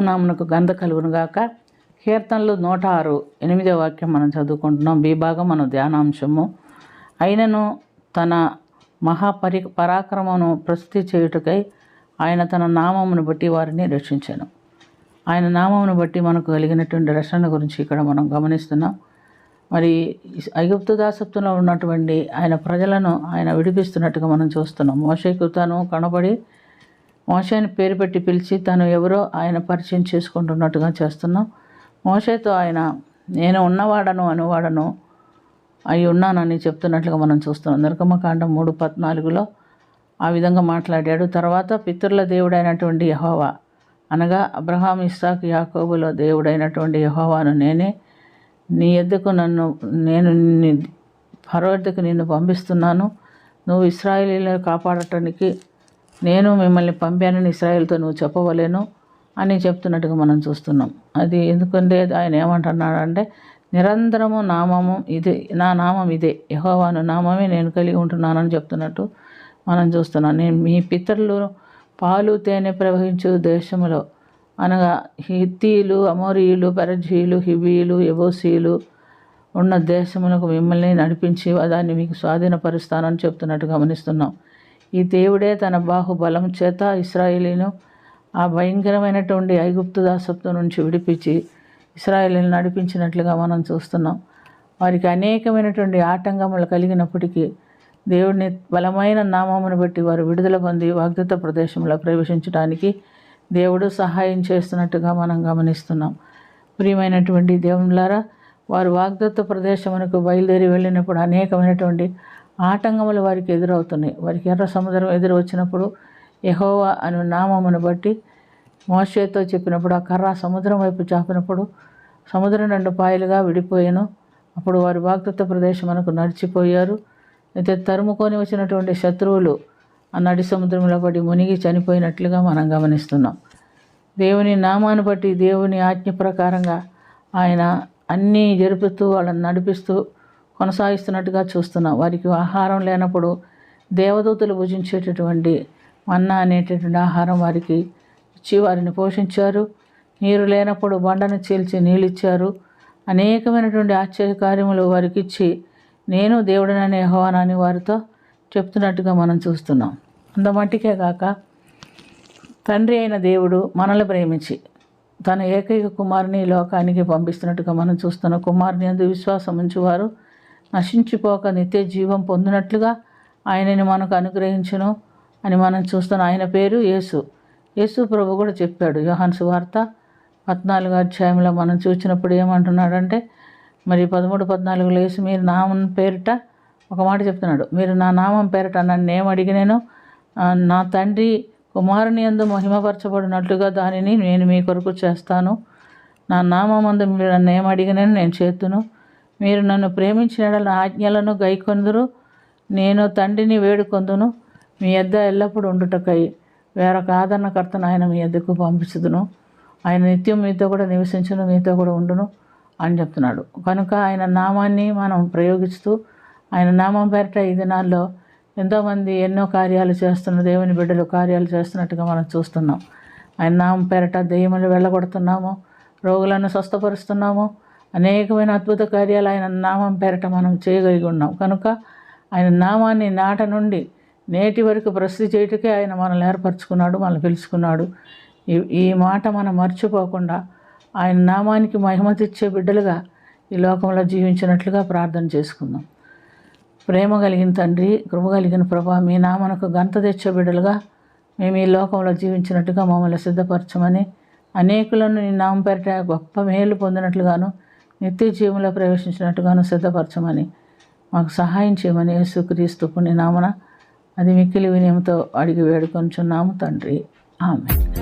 నామమునకు ఘనత కలుగునుగాక. కీర్తనలు 106 8వ వాక్యం మనం చదువుకుంటున్నాం. బి భాగం మన ధ్యానాంశము. అయినను తన పరాక్రమమును ప్రస్తుతి చేయుటకై ఆయన తన నామమును బట్టి వారిని రక్షించాను. ఆయన నామమును బట్టి మనకు కలిగినటువంటి రక్షణ గురించి ఇక్కడ మనం గమనిస్తున్నాం. మరి ఐగుప్తు దాసత్వంలో ఉన్నటువంటి ఆయన ప్రజలను ఆయన విడిపిస్తున్నట్టుగా మనం చూస్తున్నాం. మోషేకు తను కనబడి మోషేని పేరు పెట్టి పిలిచి తను ఎవరో ఆయన పరిచయం చేసుకుంటున్నట్టుగా చేస్తున్నాం. మోషేతో ఆయన నేను ఉన్నవాడను అనువాడను అయి ఉన్నానని చెప్తున్నట్లుగా మనం చూస్తున్నాం. నిర్గమకాండం 3:14 ఆ విధంగా మాట్లాడాడు. తర్వాత పితరుల దేవుడైనటువంటి యెహోవా అనగా అబ్రహాం, ఇస్సాకు, యాకోబుల దేవుడైనటువంటి యెహోవాను నేనే, నీ యొద్దకు నేను ఫరో యొద్దకు నిన్ను పంపిస్తున్నాను, నువ్వు ఇశ్రాయేలీయులను కాపాడటానికి నేను మిమ్మల్ని పంపానని ఇశ్రాయేలుతో నువ్వు చెప్పవలేను అని చెప్తున్నట్టుగా మనం చూస్తున్నాం. అది ఎందుకంటే ఆయన ఏమంటున్నాడంటే నిరంతరము నామము ఇదే, నా నామం ఇదే, యెహోవాను నామమే నేను కలిగి ఉంటున్నానని చెప్తున్నట్టు మనం చూస్తున్నాం. నేను మీ పితరులు పాలు తేనె ప్రవహించు దేశములో అనగా హిత్తీయులు, అమోరీయులు, పెరజీయులు, హివీయులు, యెబూసీయులు ఉన్న దేశములకు మిమ్మల్ని నడిపించి దాన్ని మీకు స్వాధీనపరుస్తానని చెప్తున్నట్టు గమనిస్తున్నాం. ఈ దేవుడే తన బాహుబలం చేత ఇశ్రాయేలీను ఆ భయంకరమైనటువంటి ఐగుప్తు దాసత్వం నుంచి విడిపించి ఇశ్రాయేలీని నడిపించినట్లుగా మనం చూస్తున్నాం. వారికి అనేకమైనటువంటి ఆటంకములు కలిగినప్పటికీ దేవుడిని బలమైన నామమును బట్టి వారు విడుదల పొంది వాగ్దత్త ప్రదేశంలో ప్రవేశించడానికి దేవుడు సహాయం చేస్తున్నట్టుగా మనం గమనిస్తున్నాం. ప్రియమైనటువంటి దేవునులారా, వారు వాగ్దత్త ప్రదేశమునకు బయలుదేరి వెళ్ళినప్పుడు అనేకమైనటువంటి ఆటంకములు వారికి ఎదురవుతున్నాయి. వారికి ఎర్ర సముద్రం ఎదురు వచ్చినప్పుడు యెహోవా అను నామమును బట్టి మోషేతో చెప్పినప్పుడు ఆ కర్ర సముద్రం వైపు చాపినప్పుడు సముద్రం 2 పాయలుగా విడిపోయాను. అప్పుడు వారు వాగ్దత్త ప్రదేశమునకు నడిచిపోయారు. అయితే తరుముకొని వచ్చినటువంటి శత్రువులు ఆ నడి సముద్రంలో పడి మునిగి చనిపోయినట్లుగా మనం గమనిస్తున్నాం. దేవుని నామాన్ని బట్టి దేవుని ఆజ్ఞ ప్రకారంగా ఆయన అన్నీ జరుపుతూ వాళ్ళని నడిపిస్తూ కొనసాగిస్తున్నట్టుగా చూస్తున్నాం. వారికి ఆహారం లేనప్పుడు దేవదూతలు భుజించేటటువంటి మన్నా అనేటటువంటి ఆహారం వారికి ఇచ్చి వారిని పోషించారు. నీరు లేనప్పుడు బండను చీల్చి నీళ్ళిచ్చారు. అనేకమైనటువంటి ఆశ్చర్యకార్యములు వారికి ఇచ్చి నేను దేవుడిననే యెహోవానని వారితో చెప్తున్నట్టుగా మనం చూస్తున్నాం. అంతమట్టికే కాక తండ్రి అయిన దేవుడు మనల్ని ప్రేమించి తన ఏకైక కుమారుని లోకానికి పంపిస్తున్నట్టుగా మనం చూస్తున్నాం. కుమారుని యందు విశ్వాసం ఉంచువారు నశించిపోక నిత్య జీవం పొందినట్లుగా ఆయనని మనకు అనుగ్రహించును అని మనం చూస్తున్నాం. ఆయన పేరు యేసు ప్రభు కూడా చెప్పాడు. యోహాను సువార్త 14వ అధ్యాయంలో మనం చూసినప్పుడు ఏమంటున్నాడంటే మరి 13-14 యేసు మీరు నామం పేరిట ఒక మాట చెప్తున్నాడు. మీరు నా నామం పేరిట నన్ను ఏమడిగినాను నా తండ్రి కుమారుని యందు మహిమపరచబడినట్లుగా దానిని నేను మీ కొరకు చేస్తాను. నా నామమందు మీరు నన్ను ఏమడిగినాను నేను చేతును. మీరు నన్ను ప్రేమించిన నా ఆజ్ఞలను గైకొందురు. నేను తండ్రిని వేడుకొందును. మీ యొద్ద ఎల్లప్పుడూ ఉండుటకై వేరొక ఆదరణకర్తను ఆయన మీ యొద్దకు పంపించుదును. ఆయన నిత్యం మీతో కూడా నివసించును, మీతో కూడా ఉండును అని చెప్తున్నాడు. కనుక ఆయన నామాన్ని మనం ప్రయోగిస్తూ ఆయన నామం పేరిట ఈ దినాల్లో ఎంతోమంది ఎన్నో కార్యాలు చేస్తున్న దేవుని బిడ్డలు కార్యాలు చేస్తున్నట్టుగా మనం చూస్తున్నాం. ఆయన నామం పేరిట దెయ్యములు వెళ్ళగొడుతున్నాము, రోగులను స్వస్థపరుస్తున్నాము, అనేకమైన అద్భుత కార్యాలు ఆయన నామం పేరిట మనం చేయగలిగి ఉన్నాం. కనుక ఆయన నామాన్ని నాట నుండి నేటి వరకు ప్రసిద్ధి చేయటకే ఆయన మనల్ని ఏర్పరచుకున్నాడు, మనల్ని పిలుచుకున్నాడు. ఈ మాట మనం మర్చిపోకుండా ఆయన నామానికి మహిమ తెచ్చే బిడ్డలుగా ఈ లోకంలో జీవించినట్లుగా ప్రార్థన చేసుకుందాం. ప్రేమ కలిగిన తండ్రి, కృప కలిగిన ప్రభా, మీ నామనకు ఘనత తెచ్చే బిడ్డలుగా మేము ఈ లోకంలో జీవించినట్టుగా మమ్మల్ని సిద్ధపరచమని, అనేకులను నీ నామం పేరిట గొప్ప మేలు పొందినట్లుగాను నిత్య జీవంలో ప్రవేశించినట్టుగాను సిద్ధపరచమని మాకు సహాయం చేయమని యేసుక్రీస్తు పుణ్య నామన అది మిక్కిలి వినయంతో అడిగి వేడుకొంచున్నాము తండ్రి. ఆమేన్.